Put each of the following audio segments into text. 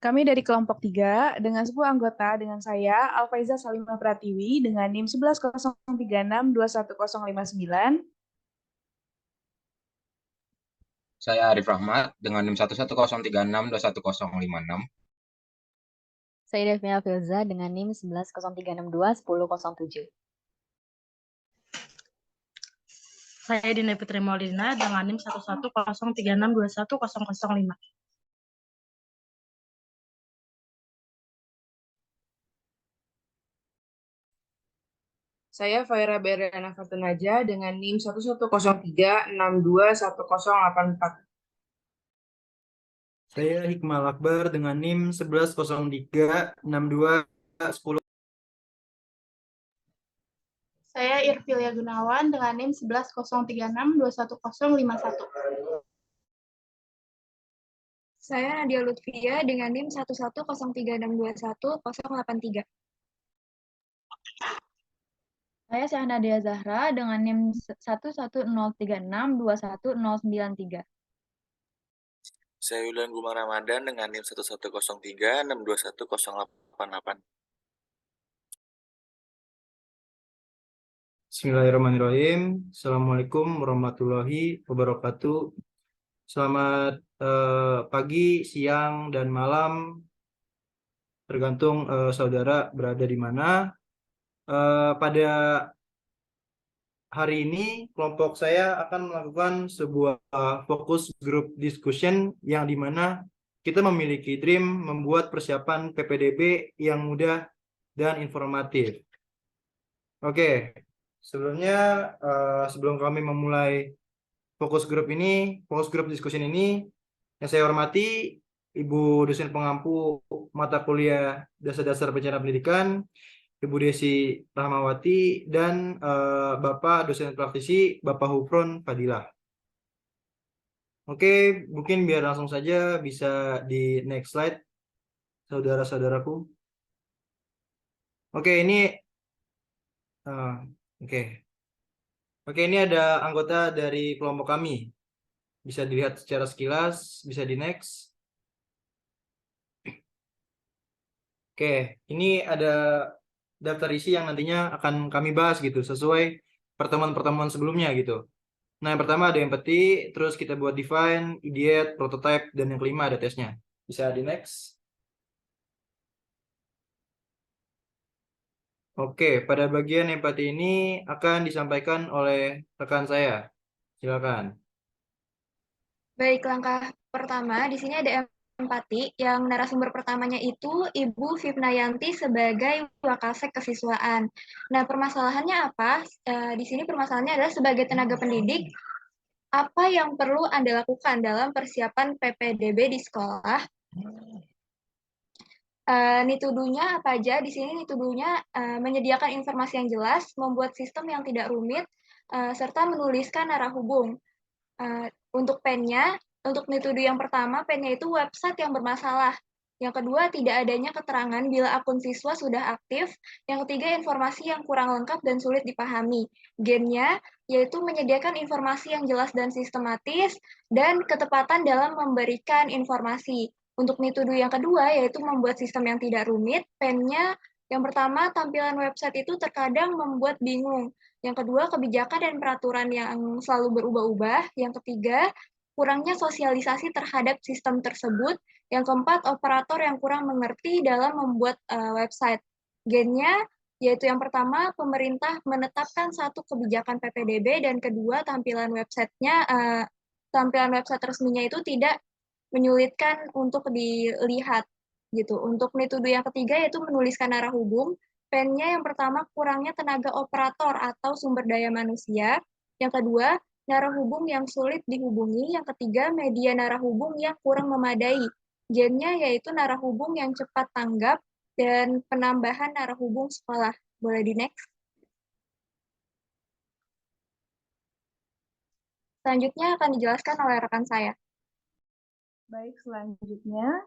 Kami dari kelompok 3 dengan 10 anggota dengan saya, Alfaiza Salimah Pratiwi dengan NIM 1103621059. Saya Arif Rahmat dengan NIM 1103621056. Saya Devnia Filza dengan NIM 1103621007. Saya Dina Fitri Maulina dengan NIM 1103621005. Saya Faira Berana Fatunaja dengan NIM 1103621084. Saya Hikmal Akbar dengan NIM 11036210. Saya Irfilia Gunawan dengan NIM 1103621051. Saya Nadia Lutfia dengan NIM 1103621083. Saya Syahnadia Zahra dengan NIM 1103621093. Saya Yulian Gumar Ramadan dengan NIM 1103621088. Bismillahirrahmanirrahim. Assalamualaikum warahmatullahi wabarakatuh. Selamat pagi, siang, dan malam, tergantung saudara berada di mana. Pada hari ini, kelompok saya akan melakukan sebuah fokus group discussion yang dimana kita memiliki dream membuat persiapan PPDB yang mudah dan informatif. Oke, sebelumnya sebelum kami memulai fokus grup discussion ini, yang saya hormati Ibu dosen pengampu mata kuliah dasar-dasar perencanaan pendidikan, Ibu Desi Rahmawati, dan Bapak dosen praktisi, Bapak Hufron Fadilah. Oke, mungkin biar langsung saja bisa di next slide, saudara-saudaraku. Oke, ini ini ada anggota dari kelompok kami. Bisa dilihat secara sekilas, bisa di next. Oke, ini ada daftar isi yang nantinya akan kami bahas gitu, sesuai pertemuan-pertemuan sebelumnya gitu. Nah, yang pertama ada empathy, terus kita buat define, ideate, prototype, dan yang kelima ada tesnya. Bisa di next. Oke, pada bagian empati ini akan disampaikan oleh rekan saya. Silakan. Baik, langkah pertama di sini ada empati yang narasumber pertamanya itu Ibu Fipnayanti sebagai Wakasek Kesiswaan. Nah, permasalahannya apa? Di sini permasalahannya adalah sebagai tenaga pendidik, apa yang perlu Anda lakukan dalam persiapan PPDB di sekolah? Nitudunya apa aja? Di sini nitudunya menyediakan informasi yang jelas, membuat sistem yang tidak rumit, serta menuliskan arah hubung. Untuk pennya, untuk nitudu yang pertama, pennya itu website yang bermasalah. Yang kedua, tidak adanya keterangan bila akun siswa sudah aktif. Yang ketiga, informasi yang kurang lengkap dan sulit dipahami. Gennya, yaitu menyediakan informasi yang jelas dan sistematis, dan ketepatan dalam memberikan informasi. Untuk nitudu yang kedua, yaitu membuat sistem yang tidak rumit. Pennya, yang pertama, tampilan website itu terkadang membuat bingung. Yang kedua, kebijakan dan peraturan yang selalu berubah-ubah. Yang ketiga, kurangnya sosialisasi terhadap sistem tersebut. Yang keempat, operator yang kurang mengerti dalam membuat website. Gennya, yaitu yang pertama, pemerintah menetapkan satu kebijakan PPDB, dan kedua, tampilan website resminya itu tidak menyulitkan untuk dilihat. Gitu. Untuk nitudu yang ketiga, yaitu menuliskan arah hubung. Pennya yang pertama, kurangnya tenaga operator atau sumber daya manusia. Yang kedua, narah hubung yang sulit dihubungi. Yang ketiga, media narah hubung yang kurang memadai. Gennya yaitu narah hubung yang cepat tanggap dan penambahan narah hubung sekolah. Boleh di next. Selanjutnya akan dijelaskan oleh rekan saya. Baik, selanjutnya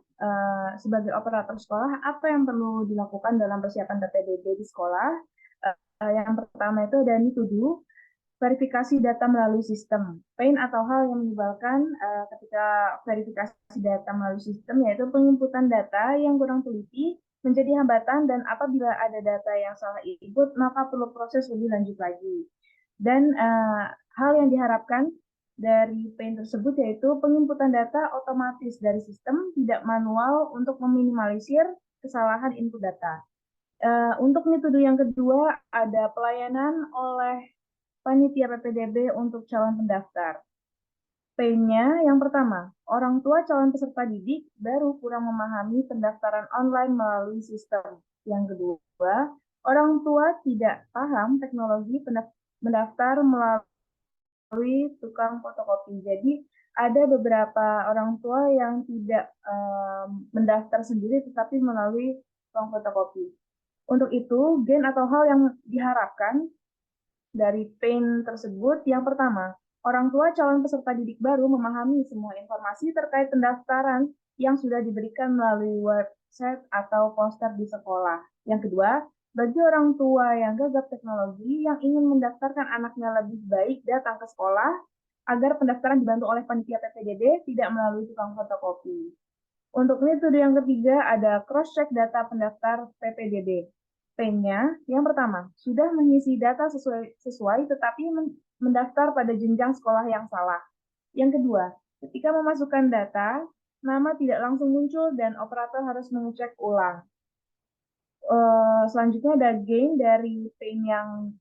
sebagai operator sekolah, apa yang perlu dilakukan dalam persiapan PPDB di sekolah? Yang pertama itu ada nitudu. verifikasi data melalui sistem. Pain atau hal yang menyebalkan ketika verifikasi data melalui sistem yaitu penginputan data yang kurang teliti menjadi hambatan, dan apabila ada data yang salah input maka perlu proses lebih lanjut lagi. Dan hal yang diharapkan dari Pain tersebut yaitu penginputan data otomatis dari sistem, tidak manual, untuk meminimalisir kesalahan input data. Untuk metode yang kedua ada pelayanan oleh panitia PPDB untuk calon pendaftar. P-nya yang pertama, orang tua calon peserta didik baru kurang memahami pendaftaran online melalui sistem. Yang kedua, orang tua tidak paham teknologi mendaftar melalui tukang fotokopi. Jadi ada beberapa orang tua yang tidak mendaftar sendiri tetapi melalui tukang fotokopi. Untuk itu, gen atau hal yang diharapkan dari Pain tersebut, yang pertama, orang tua calon peserta didik baru memahami semua informasi terkait pendaftaran yang sudah diberikan melalui website atau poster di sekolah. Yang kedua, bagi orang tua yang gagap teknologi yang ingin mendaftarkan anaknya lebih baik datang ke sekolah agar pendaftaran dibantu oleh panitia PPDB, tidak melalui tukang fotokopi. Untuk metode yang ketiga ada cross-check data pendaftar PPDB. P-nya yang pertama, sudah mengisi data sesuai tetapi mendaftar pada jenjang sekolah yang salah. Yang kedua, ketika memasukkan data, nama tidak langsung muncul dan operator harus mengecek ulang. Selanjutnya ada gain dari Pain yang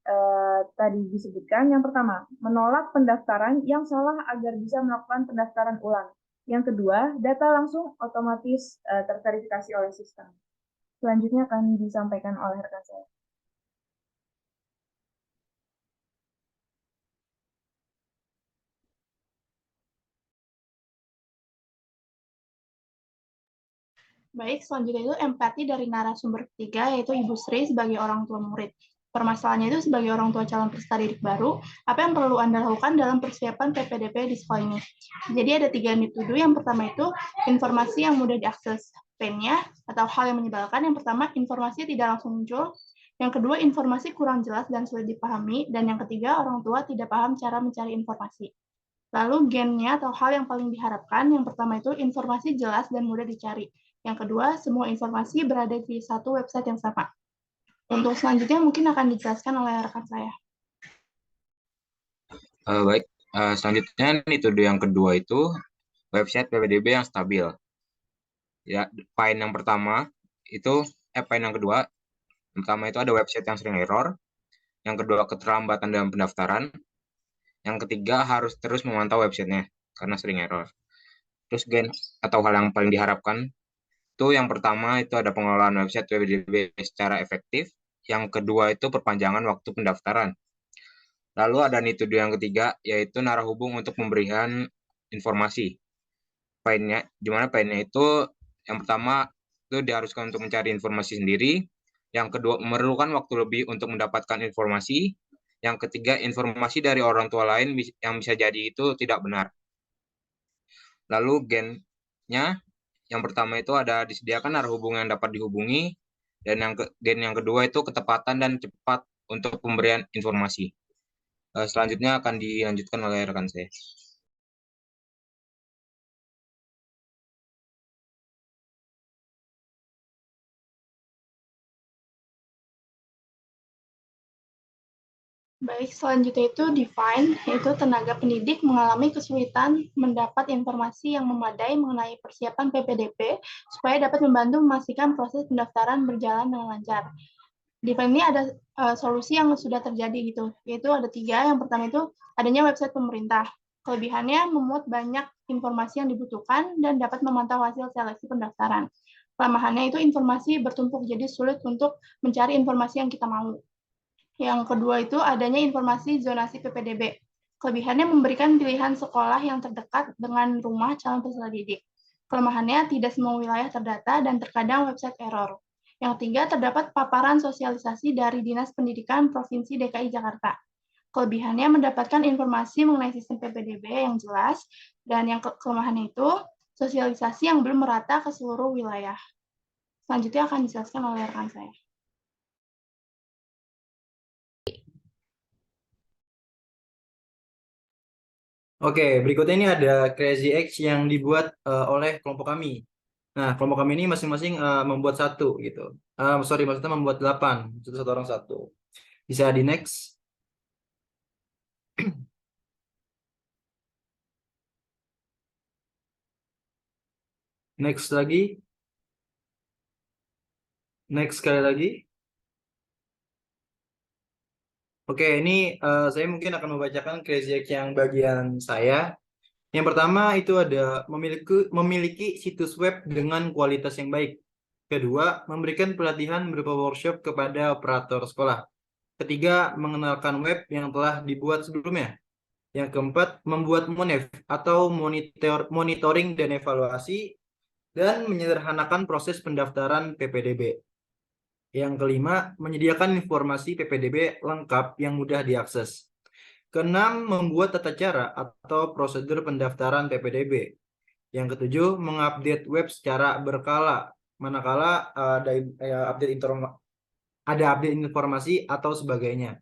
tadi disebutkan. Yang pertama, menolak pendaftaran yang salah agar bisa melakukan pendaftaran ulang. Yang kedua, data langsung otomatis terverifikasi oleh sistem. Selanjutnya akan disampaikan oleh rekan saya. Baik, selanjutnya itu empati dari narasumber ketiga, yaitu Ibu Sri sebagai orang tua murid. Permasalahannya itu sebagai orang tua calon peserta didik baru, apa yang perlu Anda lakukan dalam persiapan PPDB di sekolah ini? Jadi ada 3 metode. Yang pertama itu informasi yang mudah diakses. Pain-nya atau hal yang menyebalkan. Yang pertama, informasi tidak langsung muncul. Yang kedua, informasi kurang jelas dan sulit dipahami. Dan yang ketiga, orang tua tidak paham cara mencari informasi. Lalu gen-nya atau hal yang paling diharapkan, yang pertama itu informasi jelas dan mudah dicari. Yang kedua, semua informasi berada di satu website yang sama. Untuk selanjutnya mungkin akan dijelaskan oleh rekan saya. Baik, selanjutnya metode yang kedua itu website PPDB yang stabil. Ya, Pain yang pertama itu, Pain yang kedua, yang pertama itu ada website yang sering error. Yang kedua, keterlambatan dalam pendaftaran. Yang ketiga, harus terus memantau websitenya karena sering error. Terus gen atau hal yang paling diharapkan itu yang pertama itu ada pengelolaan website PPDB secara efektif. Yang kedua itu perpanjangan waktu pendaftaran. Lalu ada metode yang ketiga yaitu narah hubung untuk memberikan informasi. Painnya, di mana painnya itu yang pertama itu diharuskan untuk mencari informasi sendiri. Yang kedua, memerlukan waktu lebih untuk mendapatkan informasi. Yang ketiga, informasi dari orang tua lain yang bisa jadi itu tidak benar. Lalu gen-nya, yang pertama itu ada disediakan arah hubung yang dapat dihubungi. Dan gen yang kedua itu ketepatan dan cepat untuk pemberian informasi. Selanjutnya akan dilanjutkan oleh rekan saya. Baik, selanjutnya itu define, yaitu tenaga pendidik mengalami kesulitan mendapat informasi yang memadai mengenai persiapan PPDB supaya dapat membantu memastikan proses pendaftaran berjalan dengan lancar. Define ini ada solusi yang sudah terjadi gitu, yaitu ada 3. Yang pertama itu adanya website pemerintah. Kelebihannya memuat banyak informasi yang dibutuhkan dan dapat memantau hasil seleksi pendaftaran. Kelemahannya itu informasi bertumpuk, jadi sulit untuk mencari informasi yang kita mau. Yang kedua itu adanya informasi zonasi PPDB. Kelebihannya memberikan pilihan sekolah yang terdekat dengan rumah calon peserta didik. Kelemahannya tidak semua wilayah terdata dan terkadang website error. Yang ketiga, terdapat paparan sosialisasi dari Dinas Pendidikan Provinsi DKI Jakarta. Kelebihannya mendapatkan informasi mengenai sistem PPDB yang jelas, dan yang kelemahannya itu sosialisasi yang belum merata ke seluruh wilayah. Selanjutnya akan dijelaskan oleh rekan saya. Oke, berikutnya ini ada Crazy X yang dibuat oleh kelompok kami. Nah, kelompok kami ini masing-masing membuat satu gitu. Sorry, maksudnya membuat 8. Satu orang satu. Bisa di next. Next lagi. Next sekali lagi. Oke, ini saya mungkin akan membacakan Crazy X yang bagian saya. Yang pertama itu ada memiliki situs web dengan kualitas yang baik. Kedua, memberikan pelatihan berupa workshop kepada operator sekolah. Ketiga, mengenalkan web yang telah dibuat sebelumnya. Yang keempat, membuat monef atau monitoring dan evaluasi dan menyederhanakan proses pendaftaran PPDB. Yang kelima, menyediakan informasi PPDB lengkap yang mudah diakses. Keenam, membuat tata cara atau prosedur pendaftaran PPDB. Yang ketujuh, mengupdate web secara berkala, manakala ada update informasi atau sebagainya.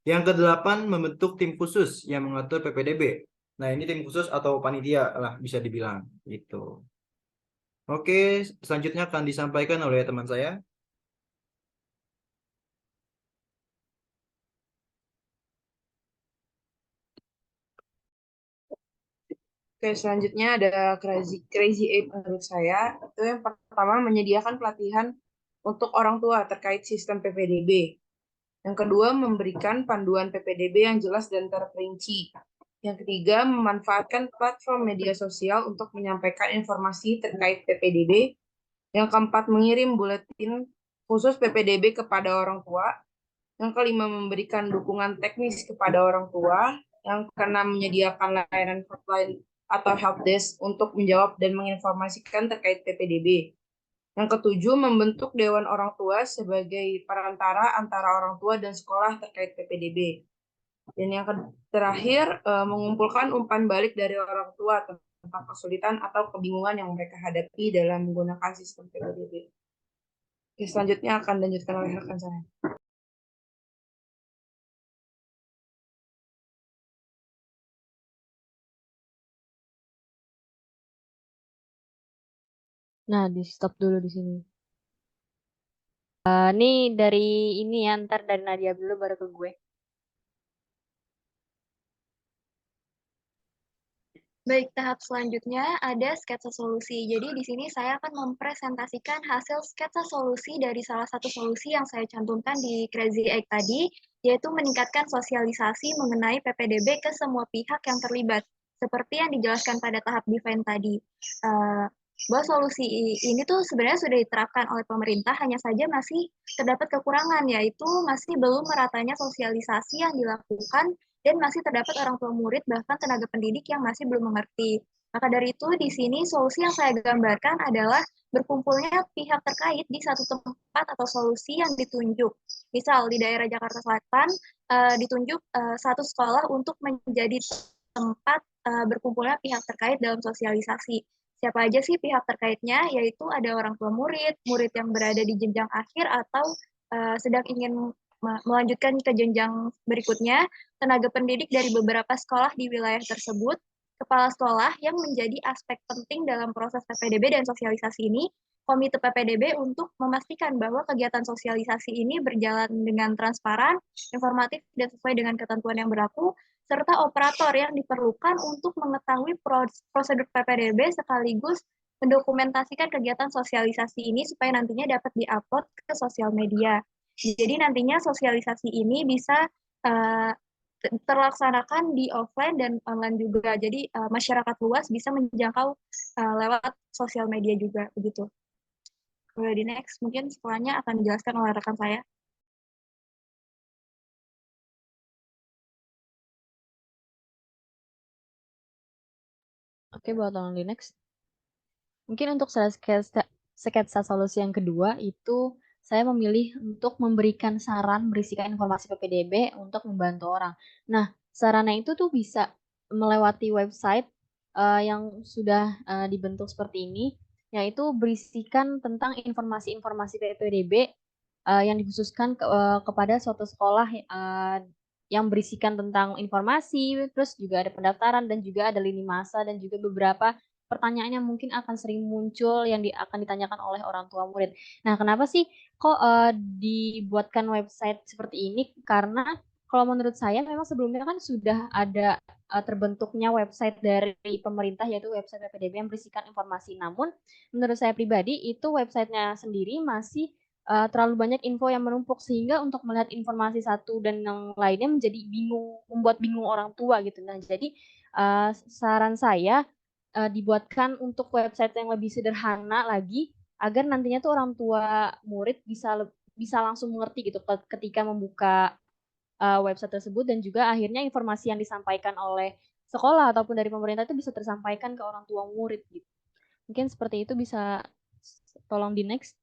Yang kedelapan, membentuk tim khusus yang mengatur PPDB. Nah, ini tim khusus atau panitia lah bisa dibilang gitu. Oke, selanjutnya akan disampaikan oleh teman saya. Oke, selanjutnya ada Crazy Eight menurut saya. Itu yang pertama menyediakan pelatihan untuk orang tua terkait sistem PPDB. Yang kedua, memberikan panduan PPDB yang jelas dan terperinci. Yang ketiga, memanfaatkan platform media sosial untuk menyampaikan informasi terkait PPDB. Yang keempat, mengirim buletin khusus PPDB kepada orang tua. Yang kelima, memberikan dukungan teknis kepada orang tua. Yang keenam, menyediakan layanan hotline atau helpdesk untuk menjawab dan menginformasikan terkait PPDB. Yang ketujuh, membentuk Dewan Orang Tua sebagai perantara antara orang tua dan sekolah terkait PPDB. Dan yang terakhir, mengumpulkan umpan balik dari orang tua tentang kesulitan atau kebingungan yang mereka hadapi dalam menggunakan sistem PPDB. Oke, selanjutnya akan dilanjutkan oleh rekan saya. Nah, di stop dulu di sini. Ini dari ini ya, ntar dari Nadia dulu baru ke gue. Baik, tahap selanjutnya ada sketsa solusi. Jadi di sini saya akan mempresentasikan hasil sketsa solusi dari salah satu solusi yang saya cantumkan di Crazy Egg tadi, yaitu meningkatkan sosialisasi mengenai PPDB ke semua pihak yang terlibat, seperti yang dijelaskan pada tahap define tadi. Bahwa solusi ini tuh sebenarnya sudah diterapkan oleh pemerintah, hanya saja masih terdapat kekurangan, yaitu masih belum meratanya sosialisasi yang dilakukan dan masih terdapat orang tua murid bahkan tenaga pendidik yang masih belum mengerti. Maka dari itu di sini solusi yang saya gambarkan adalah berkumpulnya pihak terkait di satu tempat atau solusi yang ditunjuk. Misal di daerah Jakarta Selatan ditunjuk satu sekolah untuk menjadi tempat berkumpulnya pihak terkait dalam sosialisasi. Siapa aja sih pihak terkaitnya? Yaitu ada orang tua murid, murid yang berada di jenjang akhir atau sedang ingin melanjutkan ke jenjang berikutnya, tenaga pendidik dari beberapa sekolah di wilayah tersebut, kepala sekolah yang menjadi aspek penting dalam proses PPDB dan sosialisasi ini, komite PPDB untuk memastikan bahwa kegiatan sosialisasi ini berjalan dengan transparan, informatif, dan sesuai dengan ketentuan yang berlaku, serta operator yang diperlukan untuk mengetahui prosedur PPDB sekaligus mendokumentasikan kegiatan sosialisasi ini supaya nantinya dapat diupload ke sosial media. Jadi nantinya sosialisasi ini bisa terlaksanakan di offline dan online juga. Jadi masyarakat luas bisa menjangkau lewat sosial media juga begitu. Boleh di next, mungkin setelahnya akan dijelaskan oleh rekan saya. Oke, bawa tolong di next. Mungkin untuk sketsa solusi yang kedua itu saya memilih untuk memberikan saran berisikan informasi PPDB untuk membantu orang. Nah, sarannya itu tuh bisa melewati website yang sudah dibentuk seperti ini, yaitu berisikan tentang informasi-informasi PPDB yang dikhususkan kepada suatu sekolah yang berisikan tentang informasi, terus juga ada pendaftaran dan juga ada lini masa dan juga beberapa pertanyaan yang mungkin akan sering muncul yang akan ditanyakan oleh orang tua murid. Nah, kenapa sih kok dibuatkan website seperti ini? Karena kalau menurut saya memang sebelumnya kan sudah ada terbentuknya website dari pemerintah yaitu website PPDB yang berisikan informasi. Namun menurut saya pribadi itu websitenya sendiri masih terlalu banyak info yang menumpuk sehingga untuk melihat informasi satu dan yang lainnya menjadi bingung, membuat bingung orang tua gitu. Nah, jadi saran saya dibuatkan untuk website yang lebih sederhana lagi agar nantinya tuh orang tua murid bisa langsung mengerti gitu ketika membuka website tersebut dan juga akhirnya informasi yang disampaikan oleh sekolah ataupun dari pemerintah itu bisa tersampaikan ke orang tua murid gitu. Mungkin seperti itu, bisa tolong di next.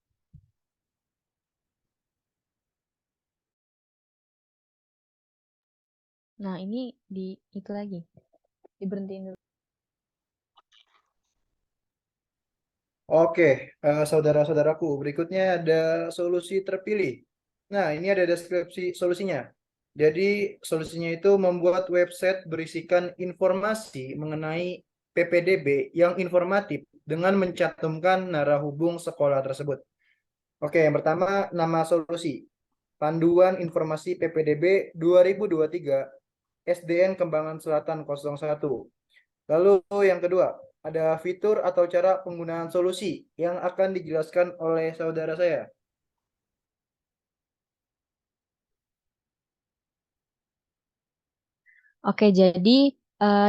Nah, ini itu lagi. Diberhentiin dulu. Oke, saudara-saudaraku, berikutnya ada solusi terpilih. Nah, ini ada deskripsi solusinya. Jadi, solusinya itu membuat website berisikan informasi mengenai PPDB yang informatif dengan mencantumkan narah hubung sekolah tersebut. Oke, yang pertama, nama solusi. Panduan Informasi PPDB 2023 SDN Kembangan Selatan 01. Lalu yang kedua, ada fitur atau cara penggunaan solusi yang akan dijelaskan oleh saudara saya. Oke, jadi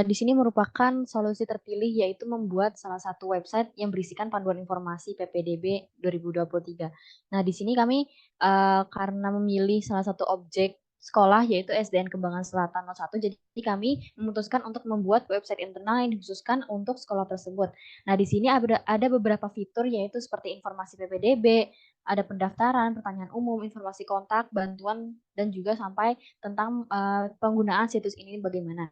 di sini merupakan solusi terpilih yaitu membuat salah satu website yang berisikan panduan informasi PPDB 2023. Nah, di sini kami karena memilih salah satu objek sekolah yaitu SDN Kembangan Selatan 01, jadi kami memutuskan untuk membuat website internal yang dikhususkan untuk sekolah tersebut. Nah, di sini ada beberapa fitur yaitu seperti informasi PPDB, ada pendaftaran, pertanyaan umum, informasi kontak, bantuan, dan juga sampai tentang penggunaan situs ini bagaimana.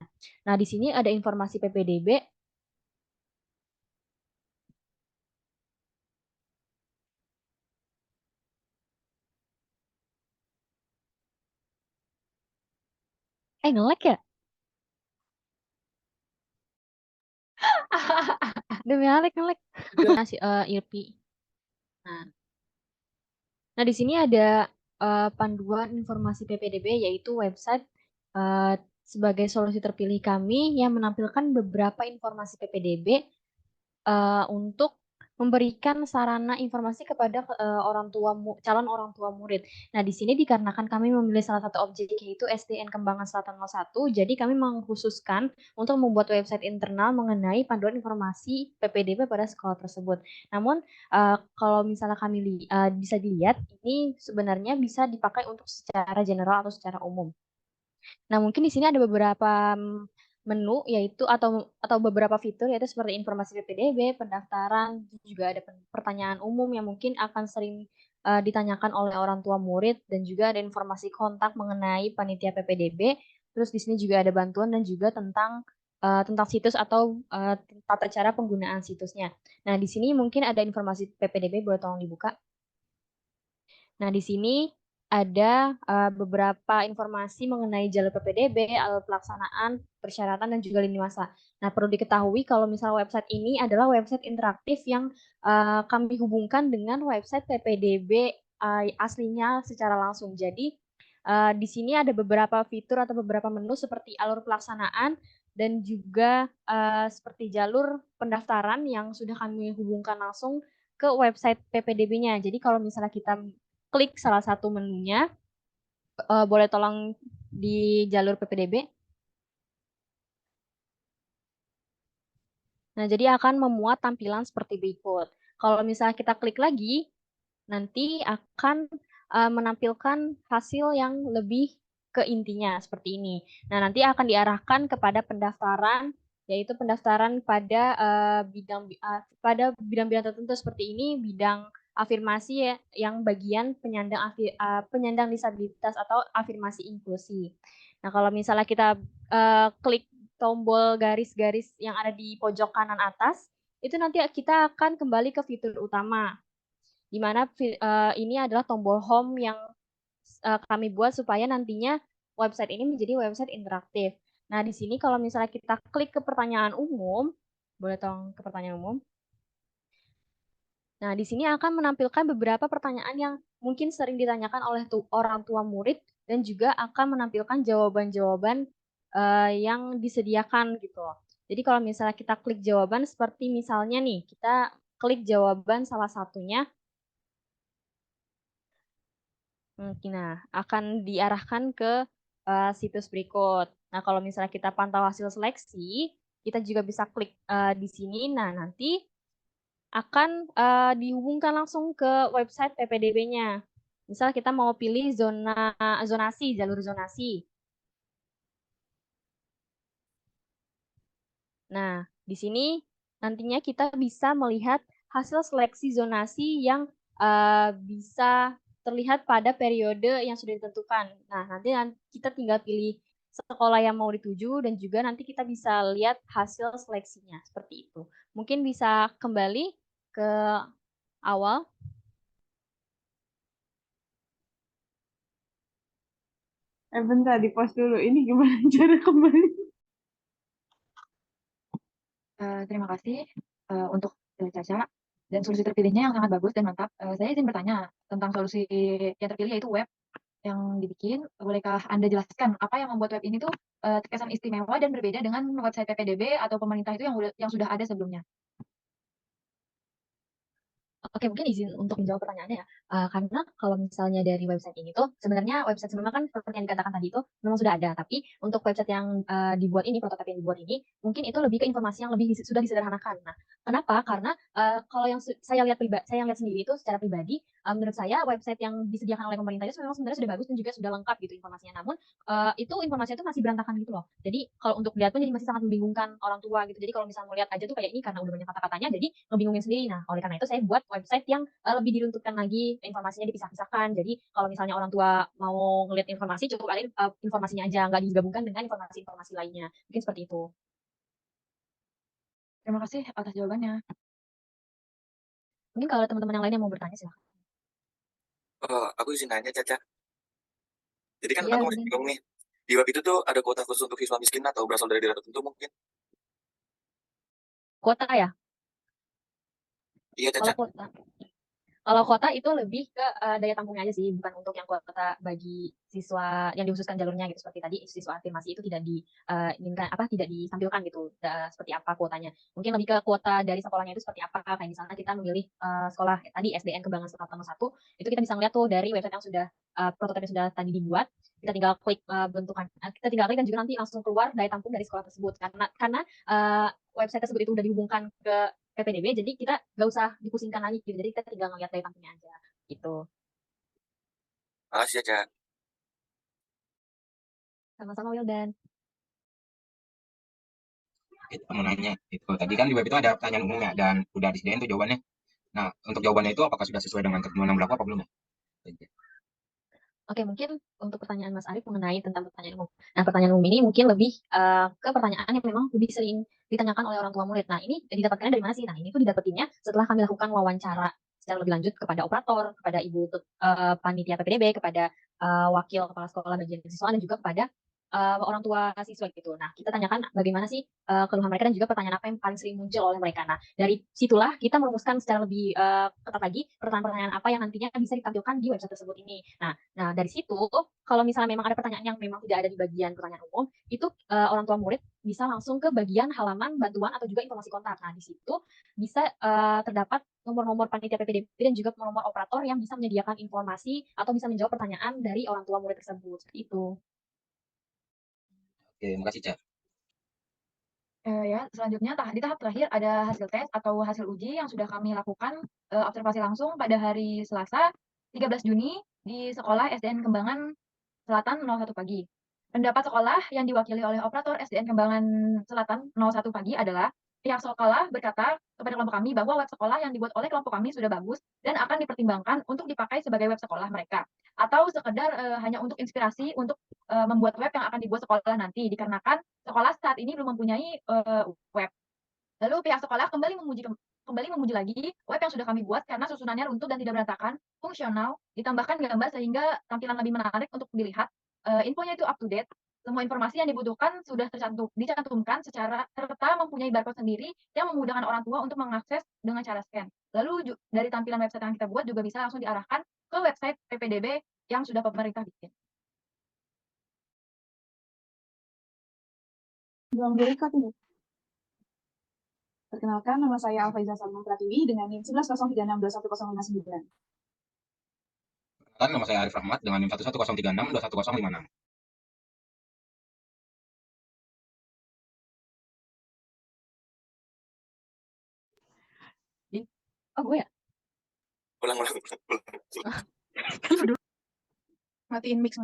Nah, di sini ada informasi PPDB. Nge-lag ya? Demi Alek nge-lag. IRPI. Nah, di sini ada panduan informasi PPDB yaitu website sebagai solusi terpilih kami yang menampilkan beberapa informasi PPDB untuk memberikan sarana informasi kepada calon orang tua murid. Nah, di sini dikarenakan kami memilih salah satu objek yaitu SDN Kembangan Selatan 01, jadi kami mengkhususkan untuk membuat website internal mengenai panduan informasi PPDB pada sekolah tersebut. Namun, kalau misalnya kami bisa dilihat, ini sebenarnya bisa dipakai untuk secara general atau secara umum. Nah, mungkin di sini ada beberapa menu yaitu atau beberapa fitur yaitu seperti informasi PPDB, pendaftaran, juga ada pertanyaan umum yang mungkin akan sering ditanyakan oleh orang tua murid dan juga ada informasi kontak mengenai panitia PPDB. Terus di sini juga ada bantuan dan juga tentang situs atau tata cara penggunaan situsnya. Nah, di sini mungkin ada informasi PPDB, boleh tolong dibuka. Nah, di sini ada beberapa informasi mengenai jalur PPDB, alur pelaksanaan, persyaratan, dan juga lini masa. Nah, perlu diketahui kalau misalnya website ini adalah website interaktif yang kami hubungkan dengan website PPDB aslinya secara langsung. Jadi, di sini ada beberapa fitur atau beberapa menu seperti alur pelaksanaan dan juga seperti jalur pendaftaran yang sudah kami hubungkan langsung ke website PPDB-nya. Jadi, kalau misalnya kita klik salah satu menunya, boleh tolong di jalur PPDB. Nah, jadi akan memuat tampilan seperti berikut. Kalau misalnya kita klik lagi, nanti akan menampilkan hasil yang lebih ke intinya seperti ini. Nah, nanti akan diarahkan kepada pendaftaran, yaitu pendaftaran pada bidang-bidang tertentu seperti ini, bidang afirmasi ya, yang bagian penyandang disabilitas atau afirmasi inklusi. Nah, kalau misalnya kita klik tombol garis-garis yang ada di pojok kanan atas, itu nanti kita akan kembali ke fitur utama, di mana ini adalah tombol home yang kami buat supaya nantinya website ini menjadi website interaktif. Nah, di sini kalau misalnya kita klik ke pertanyaan umum, boleh tolong ke pertanyaan umum. Nah, di sini akan menampilkan beberapa pertanyaan yang mungkin sering ditanyakan oleh orang tua murid dan juga akan menampilkan jawaban-jawaban yang disediakan gitu loh. Jadi kalau misalnya kita klik jawaban seperti misalnya nih, kita klik jawaban salah satunya, nah akan diarahkan ke situs berikut. Nah, kalau misalnya kita pantau hasil seleksi, kita juga bisa klik di sini. Nah, nanti akan dihubungkan langsung ke website PPDB-nya. Misal kita mau pilih zonasi, jalur zonasi. Nah, di sini nantinya kita bisa melihat hasil seleksi zonasi yang bisa terlihat pada periode yang sudah ditentukan. Nah, nanti kita tinggal pilih sekolah yang mau dituju dan juga nanti kita bisa lihat hasil seleksinya seperti itu. Mungkin bisa kembali ke awal. Bentar, di pause dulu. Ini gimana cara kembali? Terima kasih untuk Caca dan solusi terpilihnya yang sangat bagus dan mantap. Saya izin bertanya tentang solusi yang terpilih yaitu web yang dibikin. Bolehkah Anda jelaskan apa yang membuat web ini tuh terkesan istimewa dan berbeda dengan website PPDB atau pemerintah itu yang sudah ada sebelumnya? Oke, mungkin izin untuk menjawab pertanyaannya ya. Karena kalau misalnya dari website ini tuh, sebenarnya website sebelumnya kan seperti yang dikatakan tadi itu memang sudah ada. Tapi untuk website yang dibuat ini, prototipe yang dibuat ini, mungkin itu lebih ke informasi yang lebih sudah disederhanakan. Nah, kenapa? Karena kalau yang saya lihat sendiri itu secara pribadi, menurut saya website yang disediakan oleh pemerintah itu memang sebenarnya sudah bagus dan juga sudah lengkap gitu informasinya. Namun itu informasinya itu masih berantakan gitu loh. Jadi kalau untuk lihat pun jadi masih sangat membingungkan orang tua gitu. Jadi kalau misalnya mau lihat aja tuh kayak ini karena udah banyak kata-katanya, jadi ngebingungin sendiri. Nah, oleh karena itu saya buat website yang lebih diruntutkan lagi, informasinya dipisah-pisahkan. Jadi kalau misalnya orang tua mau ngeliat informasi, cukup ada informasinya aja, nggak digabungkan dengan informasi-informasi lainnya. Mungkin seperti itu. Terima kasih atas jawabannya. Mungkin kalau teman-teman yang lain yang mau bertanya, silahkan. Aku izin nanya, Caca. Jadi kan Iya, aku masih bingung nih. Di web itu tuh ada kuota khusus untuk siswa miskin atau berasal dari daerah tertentu mungkin? Kuota ya? Iya, Caca. Kalau kuota itu lebih ke daya tampungnya aja sih, bukan untuk yang kuota bagi siswa yang dikhususkan jalurnya gitu. Seperti tadi siswa afirmasi itu tidak diinginkan tidak ditampilkan gitu seperti apa kuotanya. Mungkin lebih ke kuota dari sekolahnya itu seperti apa. Kayak misalnya kita memilih sekolah tadi SDN Kembangan Selatan 1, itu kita bisa melihat tuh dari website yang sudah prototipe yang sudah tadi dibuat. Kita tinggal klik bentukan, kita tinggal klik dan juga nanti langsung keluar daya tampung dari sekolah tersebut. Karena website tersebut itu udah dihubungkan ke PPDB, jadi kita nggak usah dipusingkan lagi gitu. Jadi kita tinggal ngeliat daya tampungnya aja gitu. Makasih, Caca. Sama-sama, Wildan. Kita mau nanya, itu tadi kan di web itu ada pertanyaan umumnya dan udah disediain tuh jawabannya. Nah, untuk jawabannya itu apakah sudah sesuai dengan ketentuan yang berlaku apa belum ya? Oke, mungkin untuk pertanyaan Mas Arief mengenai tentang pertanyaan umum. Nah, pertanyaan umum ini mungkin lebih ke pertanyaan yang memang lebih sering ditanyakan oleh orang tua murid. Nah, ini didapatkannya dari mana sih? Nah, ini tuh didapetinnya setelah kami lakukan wawancara secara lebih lanjut kepada operator, kepada ibu panitia PPDB, kepada wakil kepala sekolah bagian siswa dan juga kepada orang tua siswa gitu. Nah, kita tanyakan bagaimana sih keluhan mereka dan juga pertanyaan apa yang paling sering muncul oleh mereka. Nah, dari situlah kita merumuskan secara lebih ketat lagi pertanyaan-pertanyaan apa yang nantinya bisa ditampilkan di website tersebut ini. Nah, dari situ kalau misalnya memang ada pertanyaan yang memang tidak ada di bagian pertanyaan umum, itu orang tua murid bisa langsung ke bagian halaman bantuan atau juga informasi kontak. Nah, di situ bisa terdapat nomor-nomor panitia PPDB dan juga nomor operator yang bisa menyediakan informasi atau bisa menjawab pertanyaan dari orang tua murid tersebut. Seperti itu. Oke, makasih, Cak. Ya, selanjutnya di tahap terakhir ada hasil tes atau hasil uji yang sudah kami lakukan observasi langsung pada hari Selasa 13 Juni di sekolah SDN Kembangan Selatan 01 pagi. Pendapat sekolah yang diwakili oleh operator SDN Kembangan Selatan 01 pagi adalah pihak sekolah berkata kepada kelompok kami bahwa web sekolah yang dibuat oleh kelompok kami sudah bagus dan akan dipertimbangkan untuk dipakai sebagai web sekolah mereka. Atau sekedar hanya untuk inspirasi untuk membuat web yang akan dibuat sekolah nanti, dikarenakan sekolah saat ini belum mempunyai web. Lalu pihak sekolah kembali memuji lagi web yang sudah kami buat karena susunannya runtuh dan tidak berantakan, fungsional, ditambahkan gambar sehingga tampilan lebih menarik untuk dilihat, infonya itu up to date, semua informasi yang dibutuhkan sudah dicantumkan serta mempunyai barcode sendiri yang memudahkan orang tua untuk mengakses dengan cara scan. Lalu dari tampilan website yang kita buat juga bisa langsung diarahkan ke website PPDB yang sudah pemerintah bikin. Ruang direkod ini. Perkenalkan, nama saya Alfaiza Salman Pratiwi dengan NIM 1103621059. Perkenalkan, nama saya Arif Rahmat dengan NIM 1103621056. Oh, gue ya? Ulang. Matiin mix.